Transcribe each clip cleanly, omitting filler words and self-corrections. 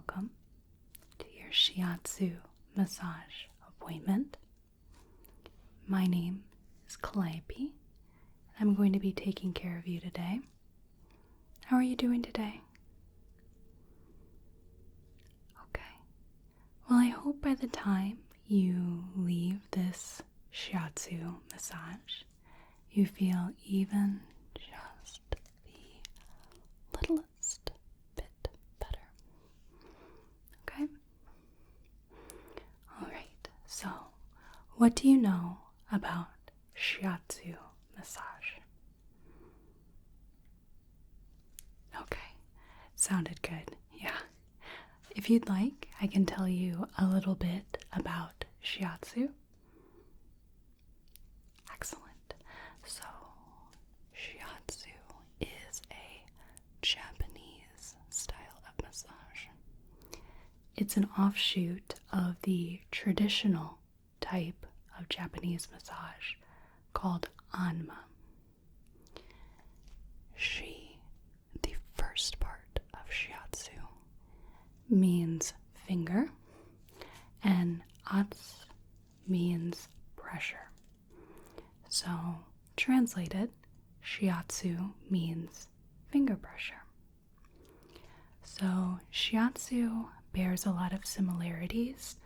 welcome to your Shiatsu massage appointment. My name is Calliope, and I'm going to be taking care of you today. How are you doing today? Okay. Well, I hope by the time you leave this Shiatsu massage, you feel even just the littlest bit better. Okay? Alright, so what do you know about Shiatsu massage? Okay, sounded good, yeah. If you'd like, I can tell you a little bit about Shiatsu. Excellent. So, Shiatsu is a Japanese style of massage. It's an offshoot of the traditional type of Japanese massage called Anma. The first part of Shiatsu, means finger, and ats means pressure. So, translated, Shiatsu means finger pressure. So, Shiatsu bears a lot of similarities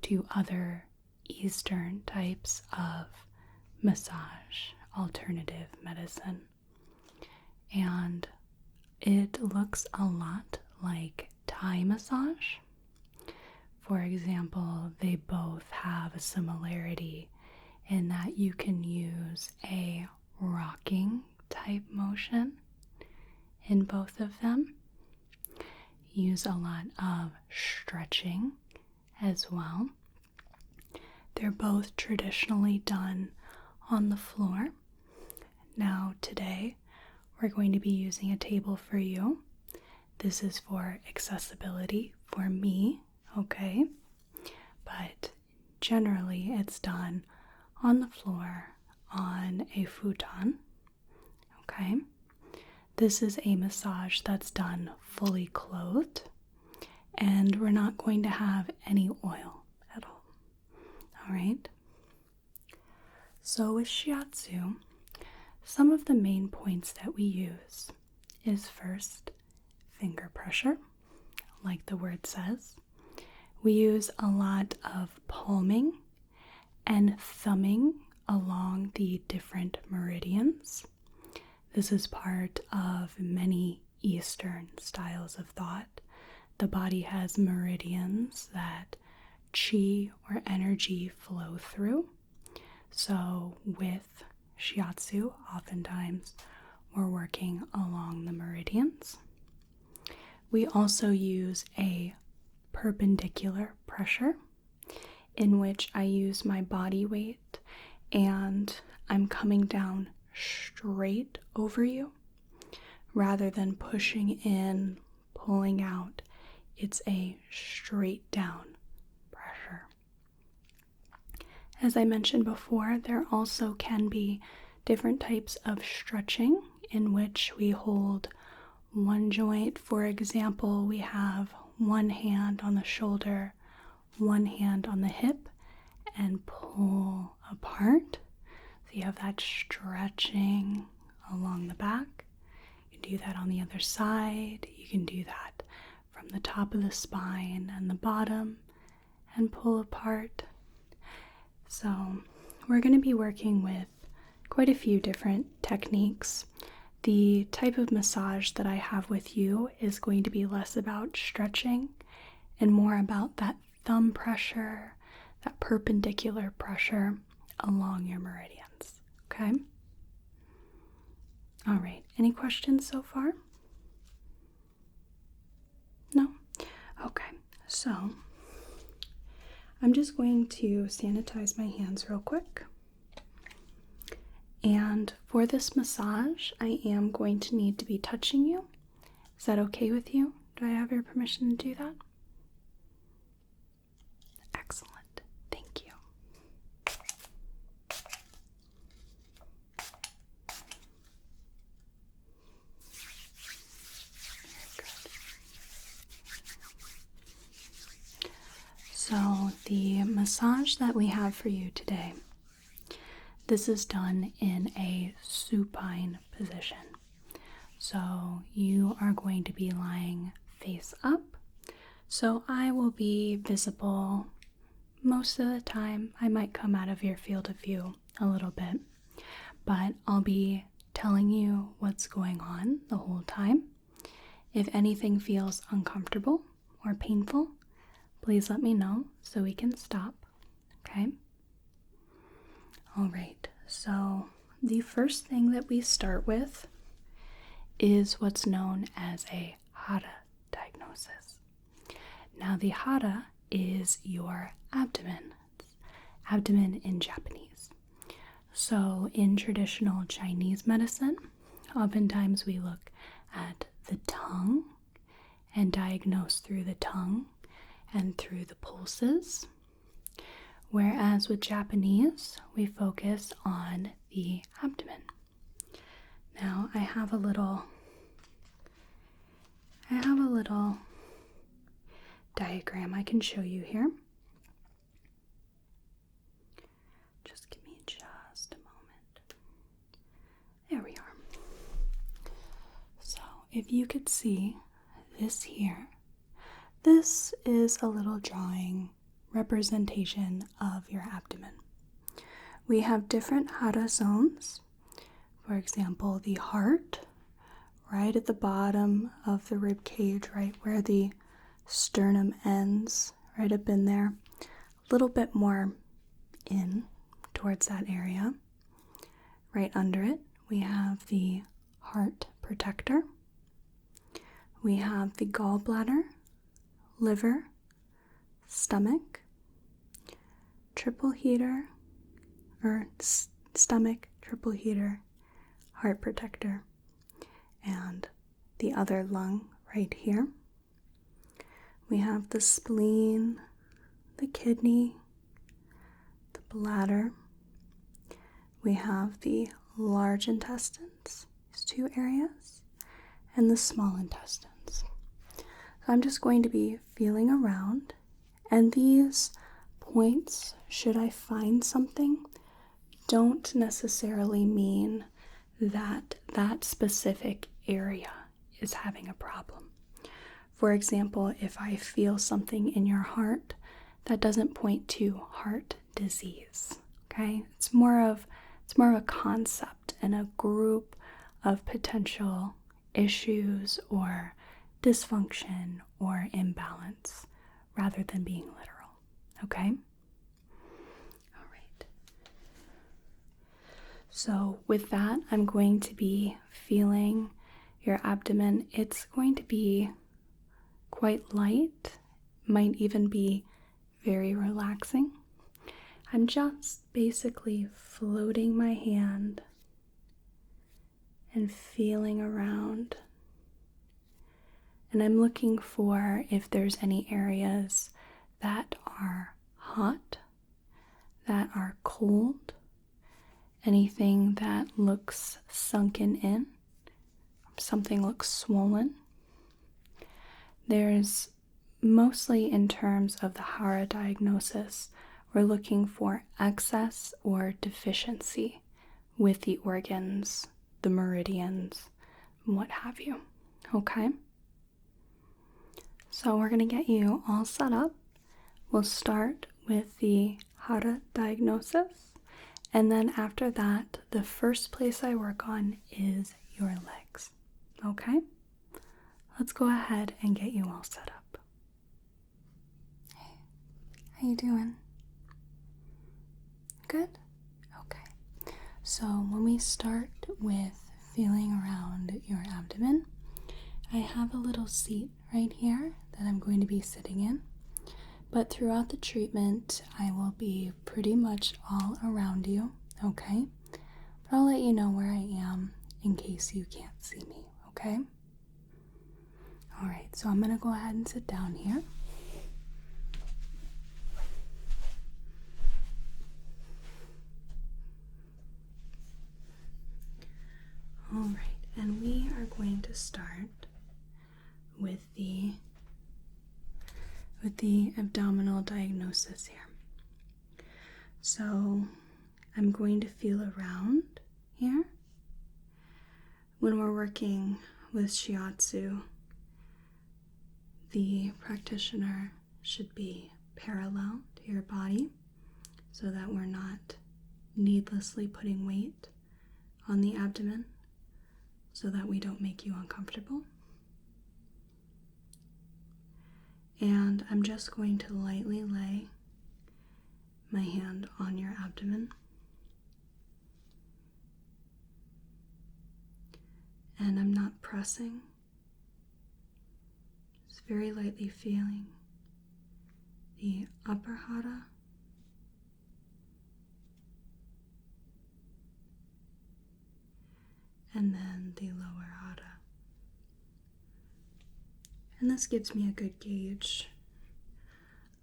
to other Eastern types of massage, alternative medicine. And it looks a lot like Thai massage. For example, they both have a similarity in that you can use a rocking type motion in both of them. Use a lot of stretching as well. They're both traditionally done on the floor. Now today we're going to be using a table for you. This is for accessibility for me, okay? But generally it's done on the floor on a futon, okay? This is a massage that's done fully clothed, and we're not going to have any oil at all, all right? So with Shiatsu, some of the main points that we use is first, finger pressure, like the word says. We use a lot of palming and thumbing along the different meridians. This is part of many Eastern styles of thought. The body has meridians that chi or energy flow through. So with Shiatsu, oftentimes we're working along the meridians. We also use a perpendicular pressure in which I use my body weight and I'm coming down straight over you rather than pushing in, pulling out. It's a straight down pressure. As I mentioned before, there also can be different types of stretching in which we hold one joint. For example, we have one hand on the shoulder, one hand on the hip, and pull apart. So you have that stretching along the back. You can do that on the other side. You can do that from the top of the spine and the bottom and pull apart. So we're going to be working with quite a few different techniques. The type of massage that I have with you is going to be less about stretching and more about that thumb pressure, that perpendicular pressure along your meridians, okay? All right, any questions so far? No? Okay, so I'm just going to sanitize my hands real quick. And for this massage, I am going to need to be touching you. Is that okay with you? Do I have your permission to do that? Excellent. Thank you. Very good. So the massage that we have for you today, this is done in a supine position. So you are going to be lying face up. So I will be visible most of the time. I might come out of your field of view a little bit, but I'll be telling you what's going on the whole time. If anything feels uncomfortable or painful, please let me know so we can stop, okay? All right, so the first thing that we start with is what's known as a Hara diagnosis. Now, the Hara is your abdomen. It's abdomen in Japanese. So in traditional Chinese medicine, oftentimes we look at the tongue and diagnose through the tongue and through the pulses. Whereas with Japanese, we focus on the abdomen. Now I have a little diagram I can show you here. Just give me just a moment. There we are. So if you could see this here, this is a little drawing representation of your abdomen. We have different Hara zones. For example, the heart, right at the bottom of the rib cage, right where the sternum ends, right up in there, a little bit more in towards that area. Right under it, we have the heart protector. We have the gallbladder, liver, stomach, triple heater, or stomach, triple heater, heart protector, and the other lung right here. We have the spleen, the kidney, the bladder. We have the large intestines, these two areas, and the small intestines. So I'm just going to be feeling around, and these points, should I find something, don't necessarily mean that that specific area is having a problem. For example, if I feel something in your heart, that doesn't point to heart disease, okay? It's more of a concept and a group of potential issues or dysfunction or imbalance rather than being literal, okay? All right. So with that, I'm going to be feeling your abdomen. It's going to be quite light, might even be very relaxing. I'm just basically floating my hand and feeling around. And I'm looking for if there's any areas that are hot, that are cold, anything that looks sunken in, something looks swollen. There's mostly in terms of the Hara diagnosis, we're looking for excess or deficiency with the organs, the meridians, what have you, okay? So we're going to get you all set up. We'll start with the Hara diagnosis, and then after that, the first place I work on is your legs, okay? Let's go ahead and get you all set up. Hey, how you doing? Good? Okay. So when we start with feeling around your abdomen, I have a little seat right here that I'm going to be sitting in. But throughout the treatment, I will be pretty much all around you, okay? But I'll let you know where I am in case you can't see me, okay? All right, so I'm going to go ahead and sit down here. All right, and we are going to start with the with the abdominal diagnosis here. So I'm going to feel around here. When we're working with Shiatsu, the practitioner should be parallel to your body so that we're not needlessly putting weight on the abdomen so that we don't make you uncomfortable. And I'm just going to lightly lay my hand on your abdomen. And I'm not pressing, just very lightly feeling the upper Hara and then the lower Hara. And this gives me a good gauge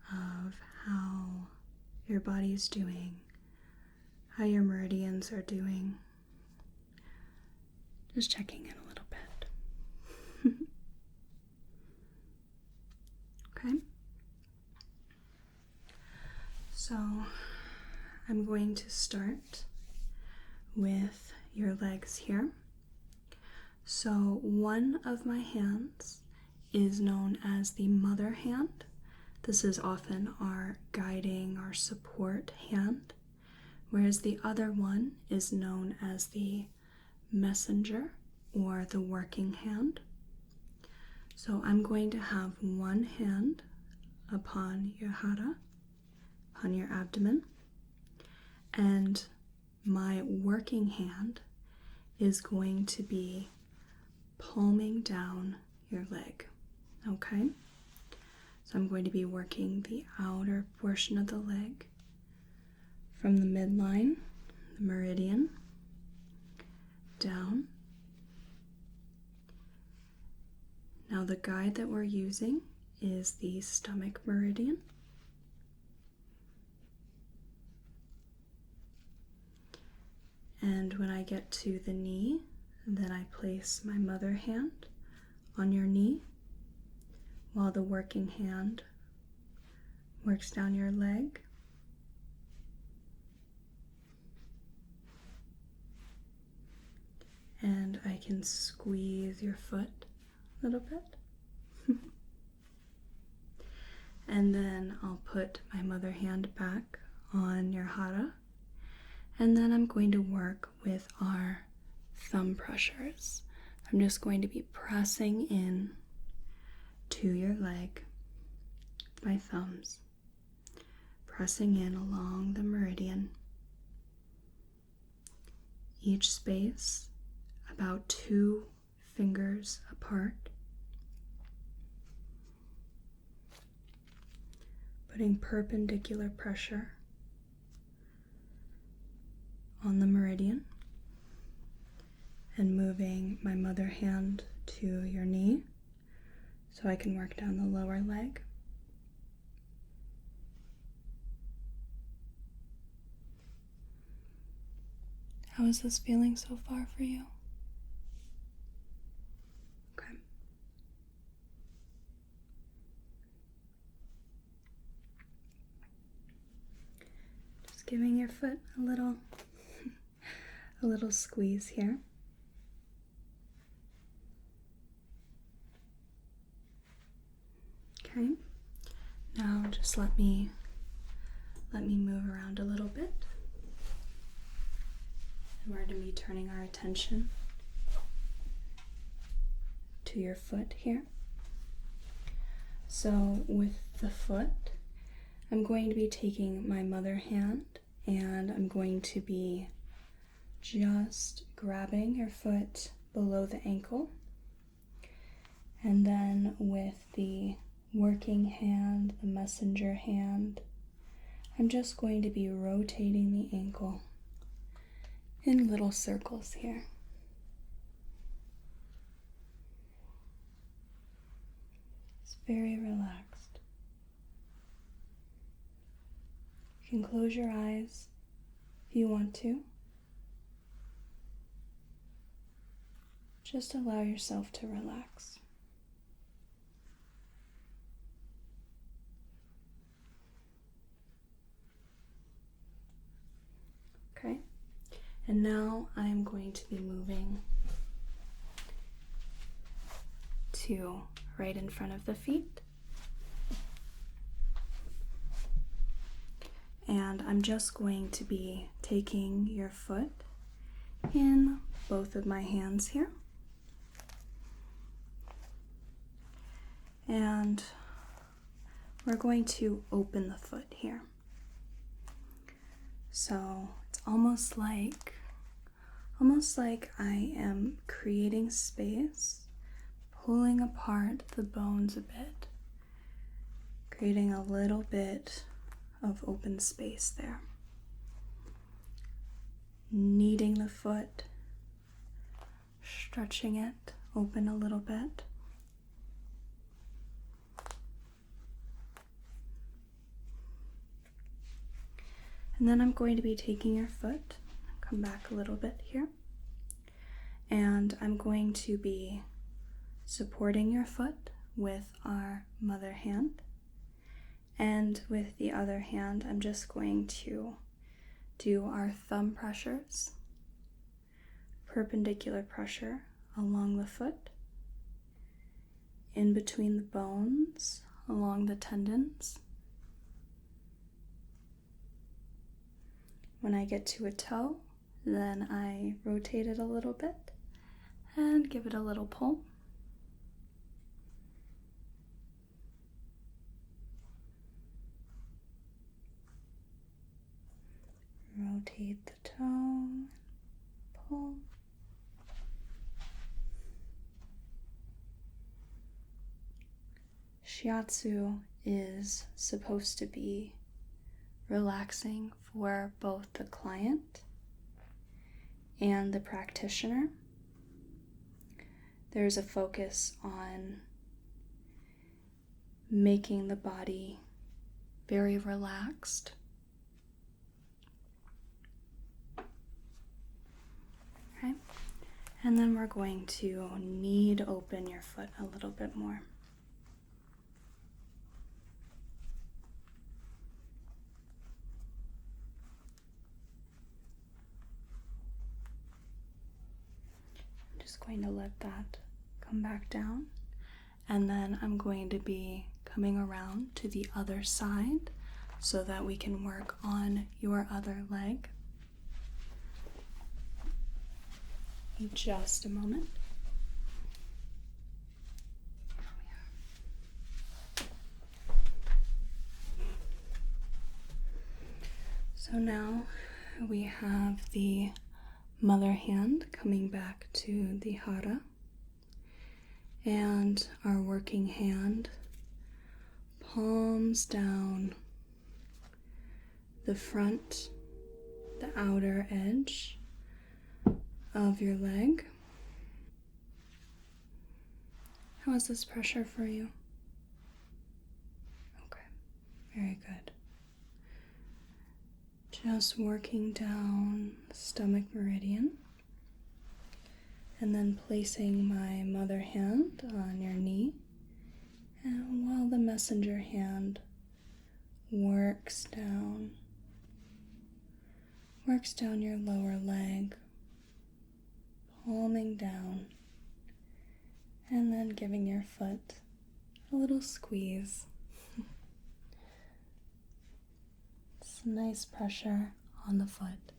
of how your body's doing, how your meridians are doing. Just checking in a little bit. Okay. So I'm going to start with your legs here. So one of my hands is known as the mother hand. This is often our guiding, our support hand, whereas the other one is known as the messenger or the working hand. So I'm going to have one hand upon your Hara, upon your abdomen, and my working hand is going to be palming down your leg. Okay? So I'm going to be working the outer portion of the leg from the midline, the meridian, down. Now the guide that we're using is the stomach meridian. And when I get to the knee, then I place my mother hand on your knee while the working hand works down your leg. And I can squeeze your foot a little bit. And then I'll put my mother hand back on your Hara. And then I'm going to work with our thumb pressures. I'm just going to be pressing in to your leg with my thumbs, pressing in along the meridian. Each space about 2 fingers apart. Putting perpendicular pressure on the meridian and moving my mother hand to your knee so I can work down the lower leg. How is this feeling so far for you? Okay. Just giving your foot a little squeeze here. Okay. Now just let me move around a little bit. And we're going to be turning our attention to your foot here. So with the foot, I'm going to be taking my mother hand and I'm going to be just grabbing your foot below the ankle. And then with the working hand, the messenger hand, I'm just going to be rotating the ankle in little circles here. It's very relaxed. You can close your eyes if you want to. Just allow yourself to relax. And now I'm going to be moving to right in front of the feet. And I'm just going to be taking your foot in both of my hands here. And we're going to open the foot here. So it's almost like I am creating space, pulling apart the bones a bit, creating a little bit of open space there. Kneading the foot, stretching it open a little bit. And then I'm going to be taking your foot, come back a little bit here, and I'm going to be supporting your foot with our mother hand. And with the other hand, I'm just going to do our thumb pressures, perpendicular pressure along the foot, in between the bones, along the tendons. When I get to a toe, then I rotate it a little bit and give it a little pull. Rotate the toe, pull. Shiatsu is supposed to be relaxing for both the client and the practitioner. There's a focus on making the body very relaxed. Okay, and then we're going to knead open your foot a little bit more. I'm just going to let that come back down, and then I'm going to be coming around to the other side so that we can work on your other leg. Just a moment. So now we have the mother hand coming back to the Hara, and our working hand palms down the front, the outer edge of your leg. How is this pressure for you? Okay, very good. Just working down the stomach meridian, and then placing my mother hand on your knee, and while the messenger hand works down your lower leg, palming down, and then giving your foot a little squeeze. Some nice pressure on the foot.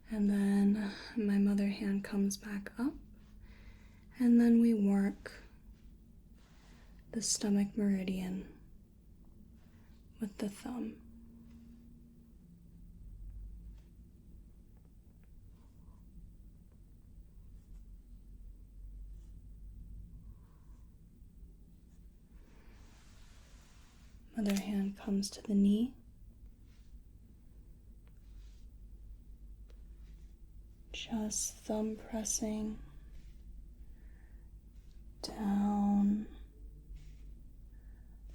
And then my mother hand comes back up, and then we work the stomach meridian with the thumb. Other hand comes to the knee. Just thumb pressing down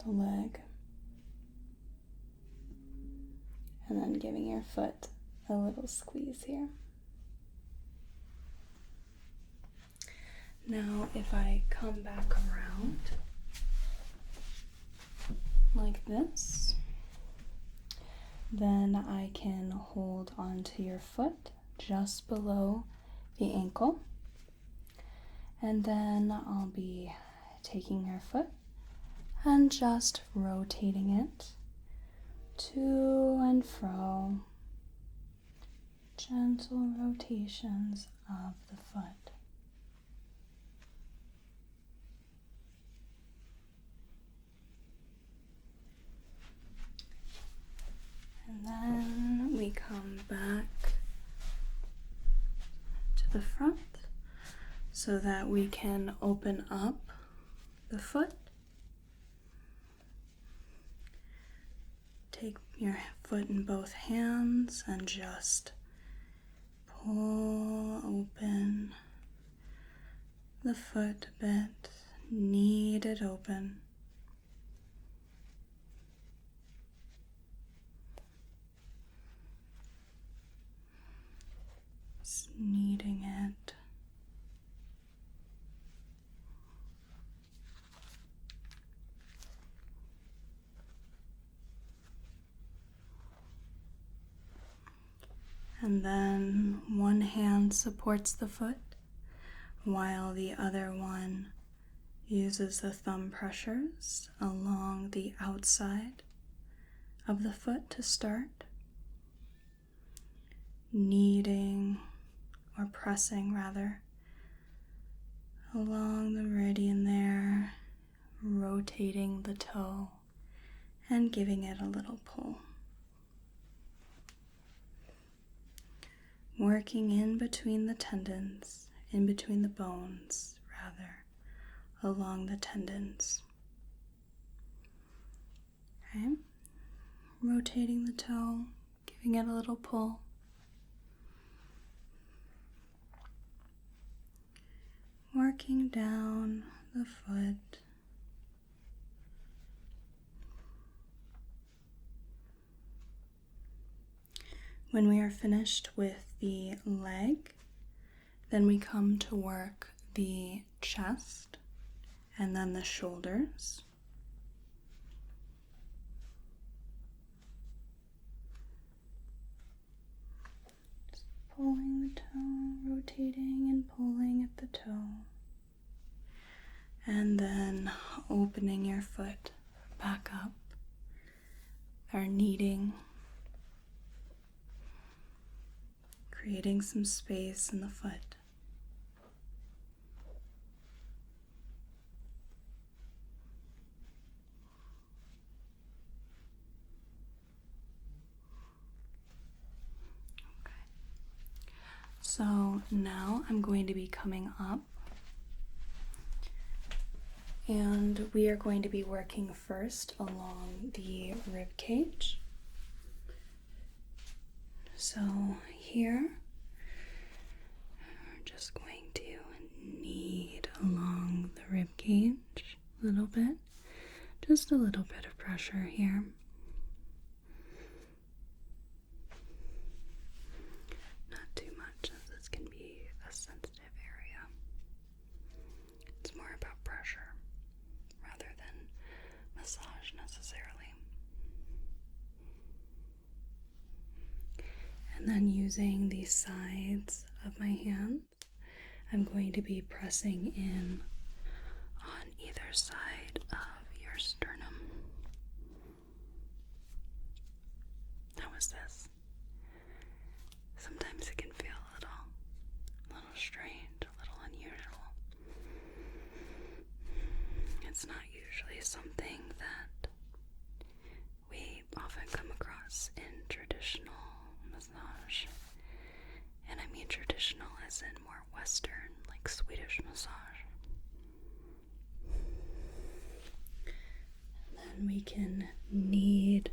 the leg. And then giving your foot a little squeeze here. Now if I come back around like this, then I can hold onto your foot just below the ankle. And then I'll be taking your foot and just rotating it to and fro. Gentle rotations of the foot. And then we come back to the front so that we can open up the foot. Take your foot in both hands and just pull open the foot a bit, knead it open. Just kneading it. And then one hand supports the foot while the other one uses the thumb pressures along the outside of the foot to start. Kneading or pressing rather along the meridian there, rotating the toe and giving it a little pull. Working in between the tendons, in between the bones, rather, along the tendons. Okay, rotating the toe, giving it a little pull. Working down the foot. When we are finished with the leg, then we come to work the chest and then the shoulders. Just pulling the toe, rotating and pulling at the toe. And then opening your foot back up, or kneading. Creating some space in the foot. Okay. So now I'm going to be coming up and we are going to be working first along the rib cage. So here, we're just going to knead along the rib cage a little bit, just a little bit of pressure here. Not too much, as this can be a sensitive area. It's more about pressure rather than massage necessarily. And then using the sides of my hands, I'm going to be pressing in on either side of your sternum. How is this? Sometimes it can feel a little strange, a little unusual. It's not usually something that we often come across in traditional massage, and I mean traditional as in more Western, like Swedish massage. And then we can knead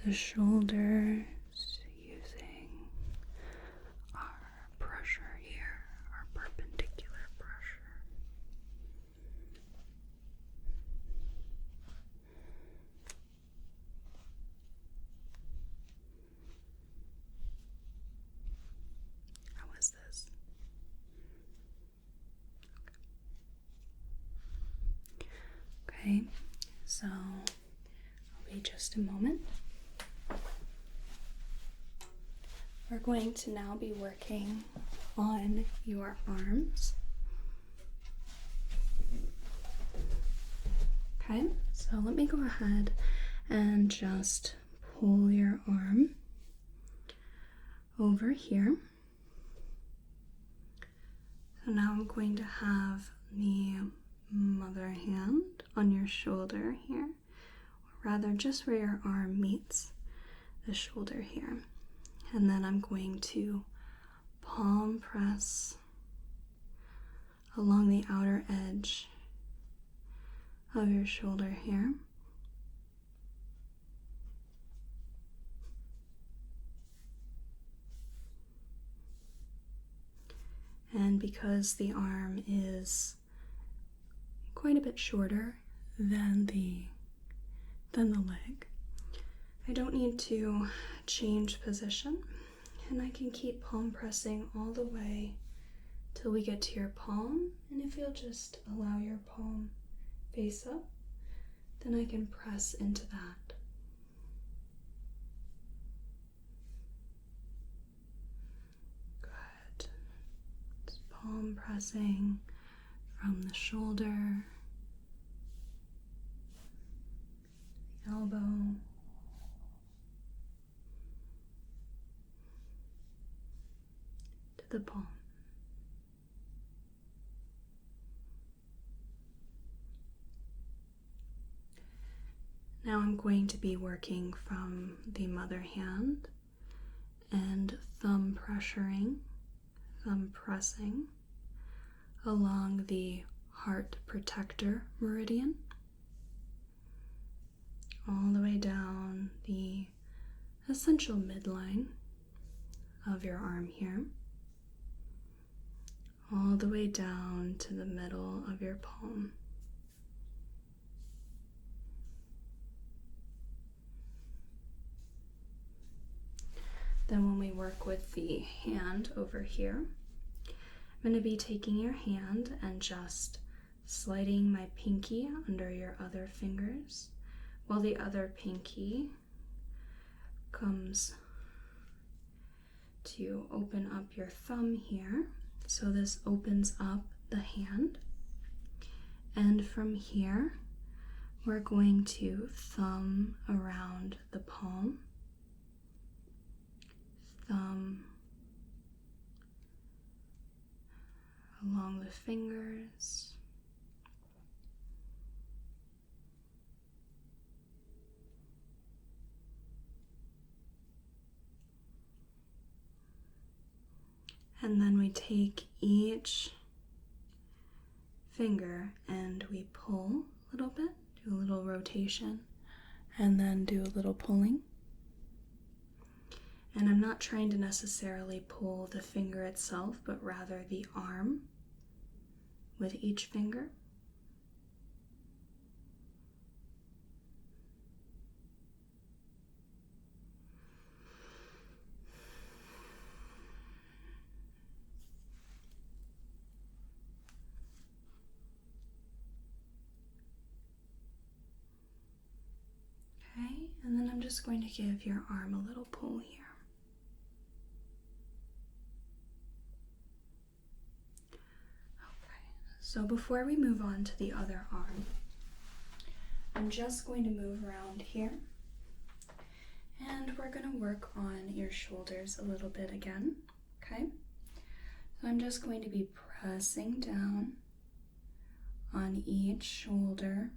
the shoulders using our pressure here, our perpendicular pressure. How is this? Okay, so I'll wait just a moment. We're going to now be working on your arms. Okay, so let me go ahead and just pull your arm over here. So now I'm going to have the mother hand on your shoulder here, or rather just where your arm meets the shoulder here. And then I'm going to palm press along the outer edge of your shoulder here. And because the arm is quite a bit shorter than the leg, I don't need to change position, and I can keep palm pressing all the way till we get to your palm. And if you'll just allow your palm face up, then I can press into that. Good. Just palm pressing from the shoulder, the elbow, to the palm. Now I'm going to be working from the mother hand and thumb pressing along the heart protector meridian, all the way down the essential midline of your arm here, all the way down to the middle of your palm. Then when we work with the hand over here, I'm going to be taking your hand and just sliding my pinky under your other fingers, while the other pinky comes to open up your thumb here. So this opens up the hand. And from here, we're going to thumb around the palm, thumb along the fingers, and then we take each finger and we pull a little bit, do a little rotation, and then do a little pulling. And I'm not trying to necessarily pull the finger itself, but rather the arm with each finger. Okay, and then I'm just going to give your arm a little pull here. So before we move on to the other arm, I'm just going to move around here, and we're going to work on your shoulders a little bit again, okay? So I'm just going to be pressing down on each shoulder,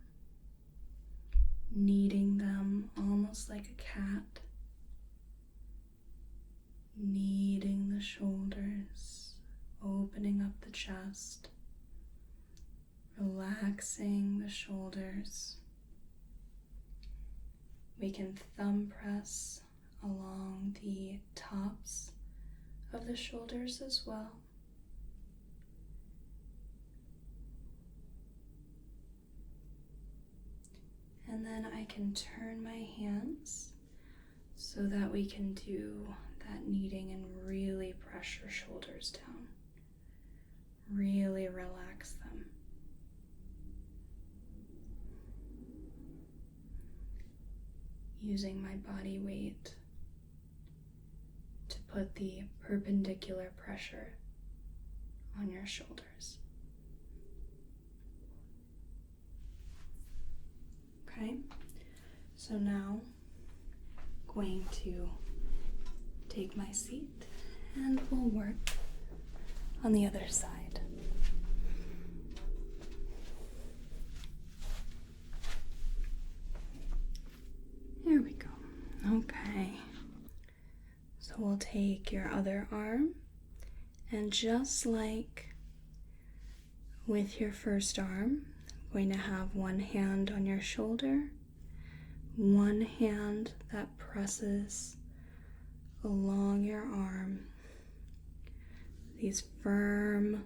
kneading them almost like a cat, kneading the shoulders, opening up the chest, relaxing the shoulders. We can thumb press along the tops of the shoulders as well. And then I can turn my hands so that we can do that kneading and really press your shoulders down. Really relax them. Using my body weight to put the perpendicular pressure on your shoulders. Okay, so now I'm going to take my seat and we'll work on the other side. Here we go. Okay. So we'll take your other arm, and just like with your first arm, I'm going to have one hand on your shoulder, one hand that presses along your arm, these firm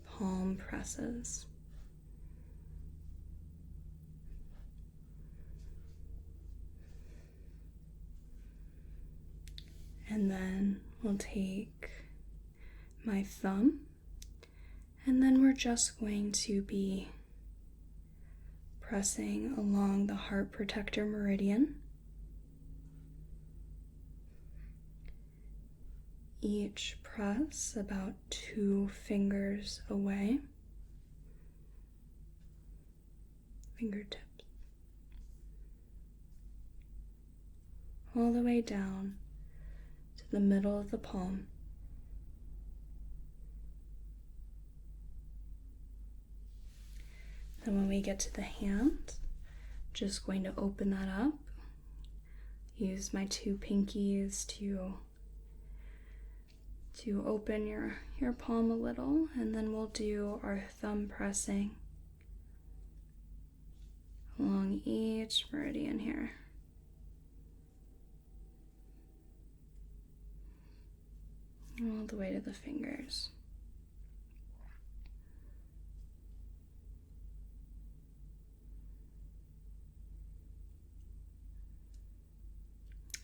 palm presses. And then we'll take my thumb, and then we're just going to be pressing along the heart protector meridian. Each press about 2 fingers away. Fingertips. All the way down to the middle of the palm. And when we get to the hand, just going to open that up. Use my 2 pinkies to open your palm a little, and then we'll do our thumb pressing along each meridian here. All the way to the fingers.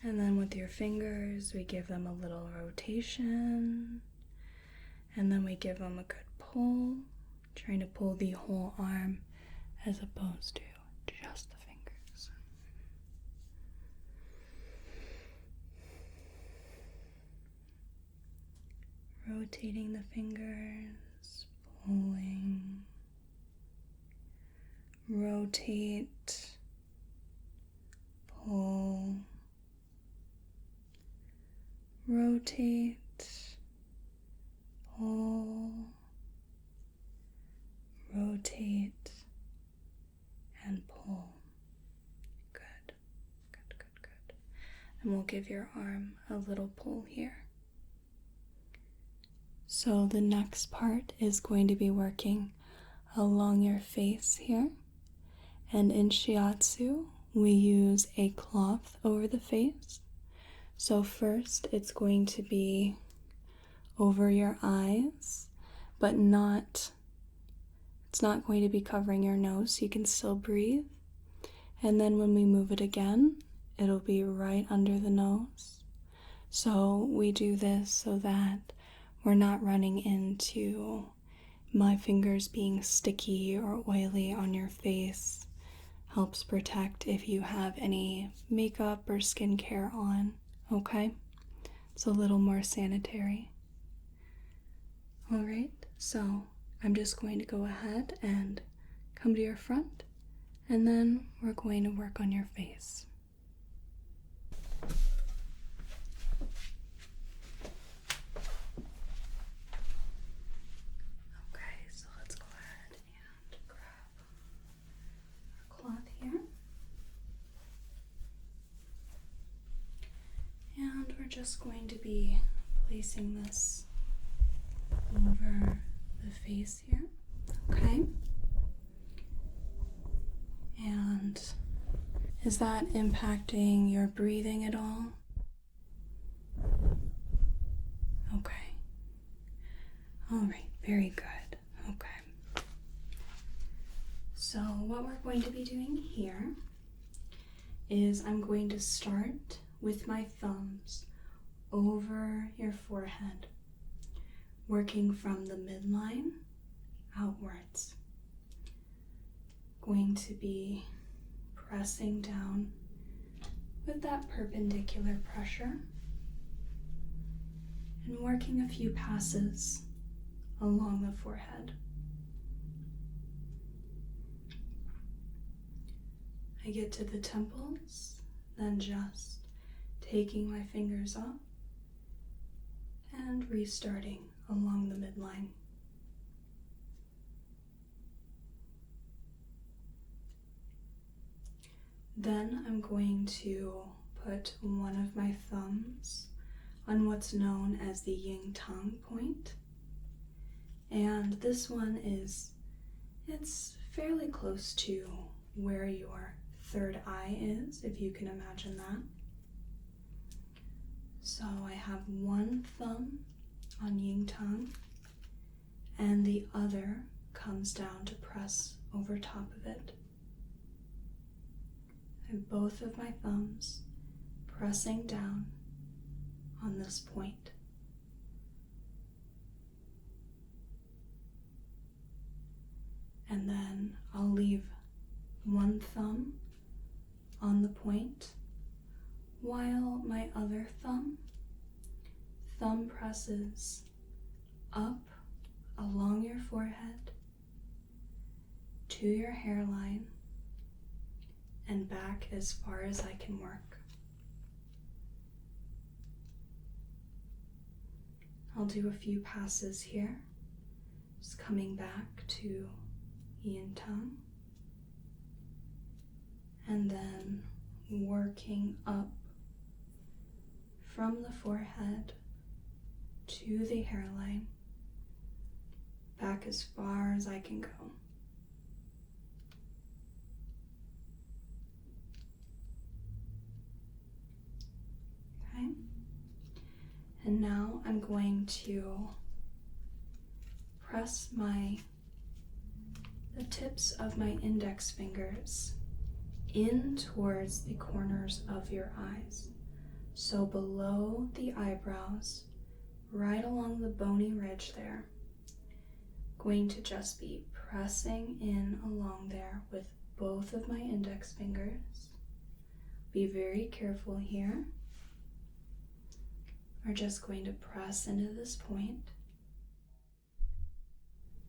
And then with your fingers, we give them a little rotation, and then we give them a good pull, trying to pull the whole arm as opposed to just the fingers. Rotating the fingers, pulling, rotate, pull, rotate, pull, rotate, and pull. Good, good, good, good. And we'll give your arm a little pull here. So the next part is going to be working along your face here. And in Shiatsu, we use a cloth over the face. So first it's going to be over your eyes, but it's not going to be covering your nose, so you can still breathe. And then when we move it again, it'll be right under the nose. So we do this so that we're not running into my fingers being sticky or oily on your face. Helps protect if you have any makeup or skincare on, okay? It's a little more sanitary. All right, so I'm just going to go ahead and come to your front, and then we're going to work on your face. Okay, so let's go ahead and grab our cloth here. And we're just going to be placing this over the face here, okay? And is that impacting your breathing at all? Okay. All right, very good. Okay. So what we're going to be doing here is I'm going to start with my thumbs over your forehead, working from the midline outwards. Going to be pressing down with that perpendicular pressure. and working a few passes along the forehead. I get to the temples, then just taking my fingers off and restarting along the midline. Then I'm going to put one of my thumbs on what's known as the yin tongue point. And this one it's fairly close to where your third eye is, if you can imagine that. So I have one thumb on yin tongue, and the other comes down to press over top of it. And both of my thumbs pressing down on this point. And then I'll leave one thumb on the point while my other thumb presses up along your forehead to your hairline and back as far as I can work. I'll do a few passes here, just coming back to yin tongue, and then working up from the forehead to the hairline, back as far as I can go. Okay, and now I'm going to press the tips of my index fingers in towards the corners of your eyes. So below the eyebrows, right along the bony ridge there. Going to just be pressing in along there with both of my index fingers. Be very careful here. We're just going to press into this point.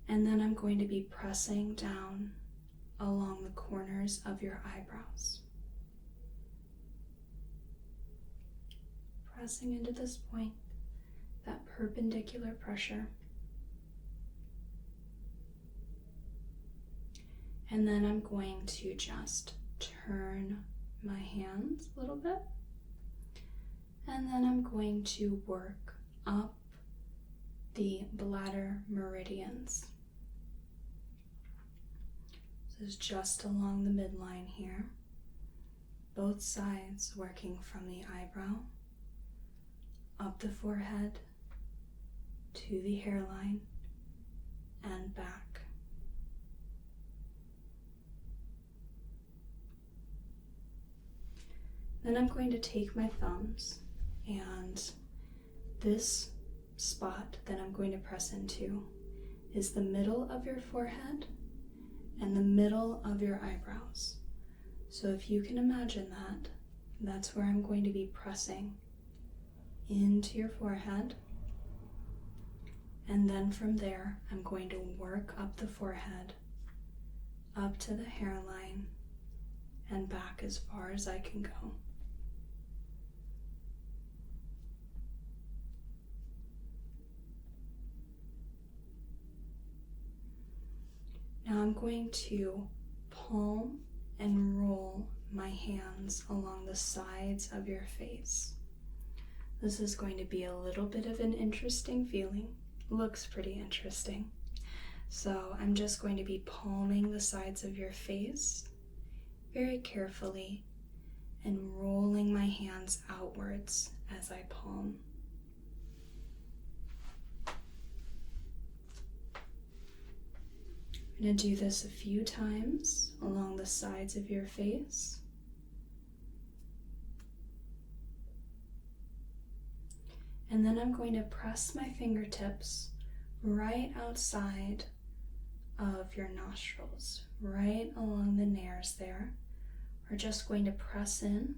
And then I'm going to be pressing down along the corners of your eyebrows. Pressing into this point, that perpendicular pressure. And then I'm going to just turn my hands a little bit. And then I'm going to work up the bladder meridians. This is just along the midline here. Both sides working from the eyebrow, up the forehead, to the hairline, and back. Then I'm going to take my thumbs, and this spot that I'm going to press into is the middle of your forehead and the middle of your eyebrows. So if you can imagine that, that's where I'm going to be pressing into your forehead. And then from there, I'm going to work up the forehead, up to the hairline, and back as far as I can go. Now I'm going to palm and roll my hands along the sides of your face. This is going to be a little bit of an interesting feeling. Looks pretty interesting. So I'm just going to be palming the sides of your face very carefully and rolling my hands outwards as I palm. I'm going to do this a few times along the sides of your face. And then I'm going to press my fingertips right outside of your nostrils, right along the nares there. We're just going to press in.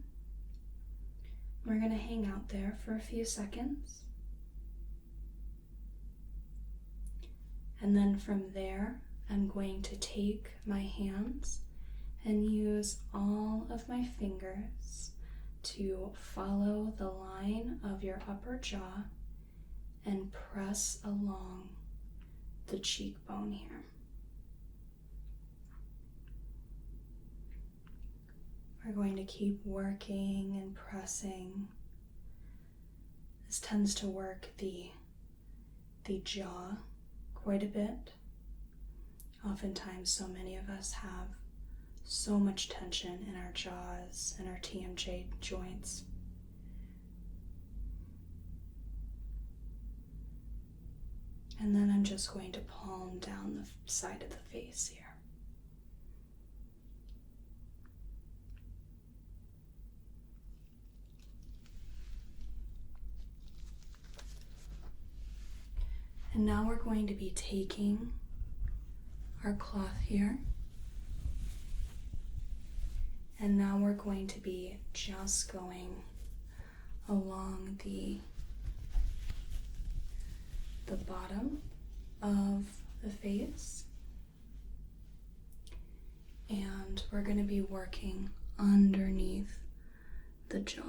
We're going to hang out there for a few seconds. And then from there, I'm going to take my hands and use all of my fingers to follow the line of your upper jaw and press along the cheekbone here. We're going to keep working and pressing. This tends to work the jaw quite a bit. Oftentimes, so many of us have so much tension in our jaws and our TMJ joints. And then I'm just going to palm down the side of the face here. And now we're going to be taking our cloth here. And now we're going to be just going along the bottom of the face. And we're going to be working underneath the jaw.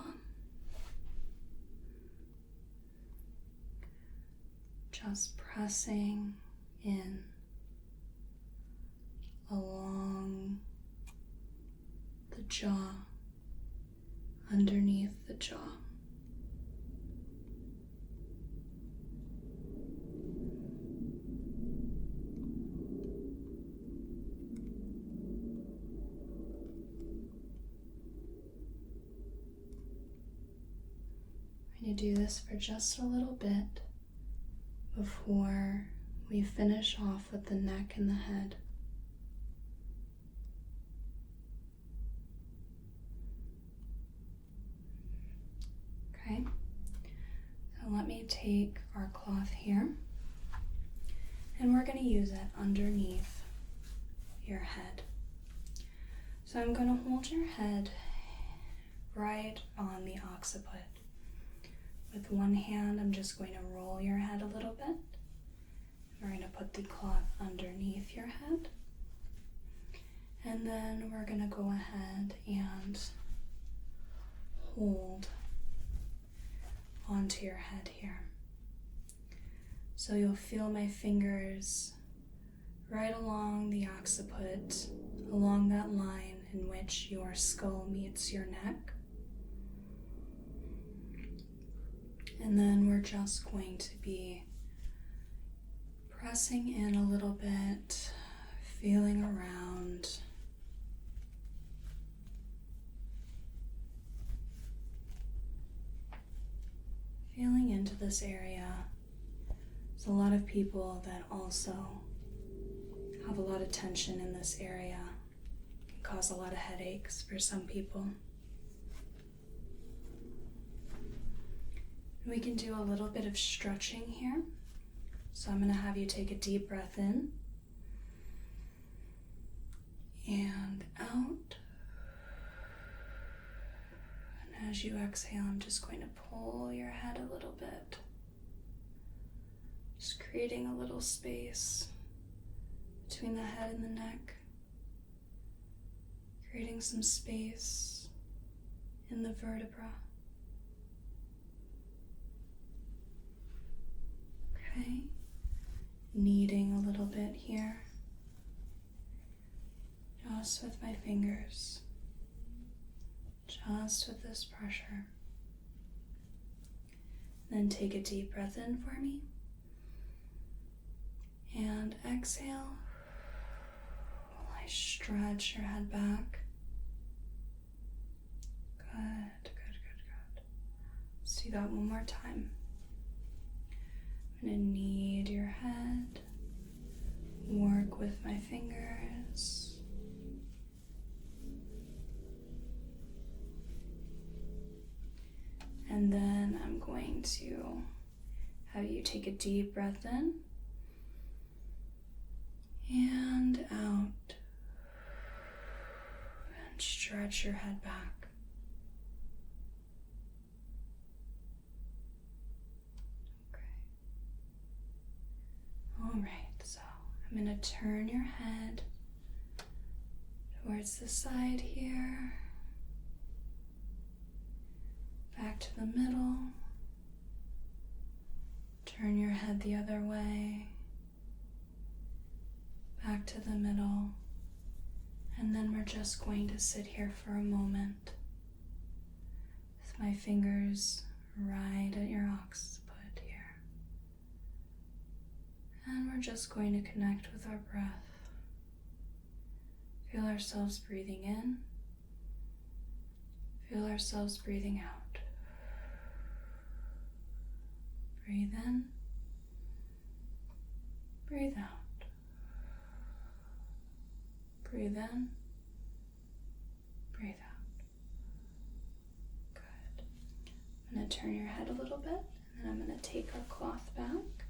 Just pressing in along the jaw, underneath the jaw. I'm going to do this for just a little bit before we finish off with the neck and the head. Okay, so let me take our cloth here, and we're going to use it underneath your head. So I'm going to hold your head right on the occiput. With one hand, I'm just going to roll your head a little bit. We're going to put the cloth underneath your head. And then we're going to go ahead and hold onto your head here. So you'll feel my fingers right along the occiput, along that line in which your skull meets your neck. And then we're just going to be pressing in a little bit, feeling around. Feeling into this area. There's a lot of people that also have a lot of tension in this area. It can cause a lot of headaches for some people. We can do a little bit of stretching here. So I'm going to have you take a deep breath in and out. And as you exhale, I'm just going to pull your head a little bit. Just creating a little space between the head and the neck. Creating some space in the vertebra. Okay, kneading a little bit here, just with my fingers, just with this pressure. Then take a deep breath in for me, and exhale. I stretch your head back. Good, good, good, good. Let's do that one more time. I'm going to knead your head, work with my fingers. And then I'm going to have you take a deep breath in and out. And stretch your head back. All right, so going to turn your head towards the side here, back to the middle, turn your head the other way, back to the middle, and then we're just going to sit here for a moment with my fingers right at your occiput here. And we're just going to connect with our breath. Feel ourselves breathing in. Feel ourselves breathing out. Breathe in. Breathe out. Breathe in. Breathe out. Good. I'm going to turn your head a little bit, and then I'm going to take our cloth back.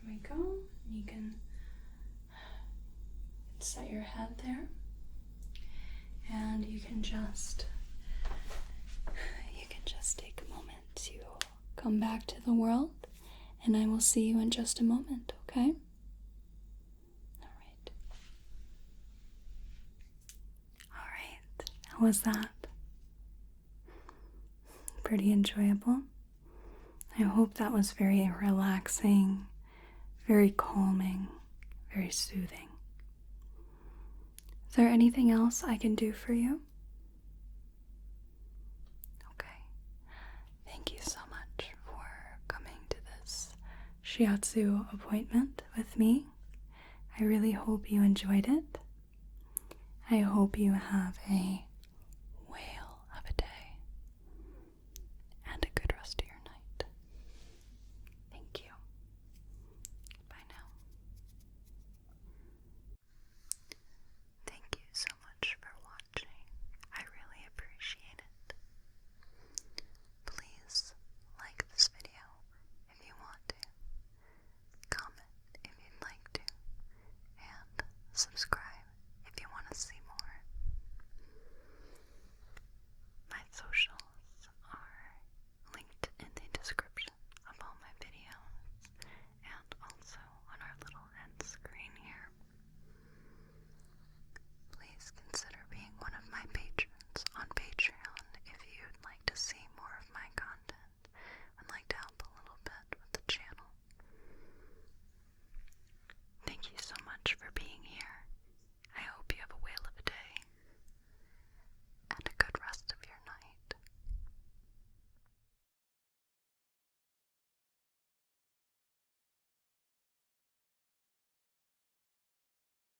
There we go. You can set your head there, and you can just take a moment to come back to the world, and I will see you in just a moment, okay? All right, how was that? Pretty enjoyable? I hope that was very relaxing, very calming, very soothing. Is there anything else I can do for you? Okay. Thank you so much for coming to this Shiatsu appointment with me. I really hope you enjoyed it. I hope you have a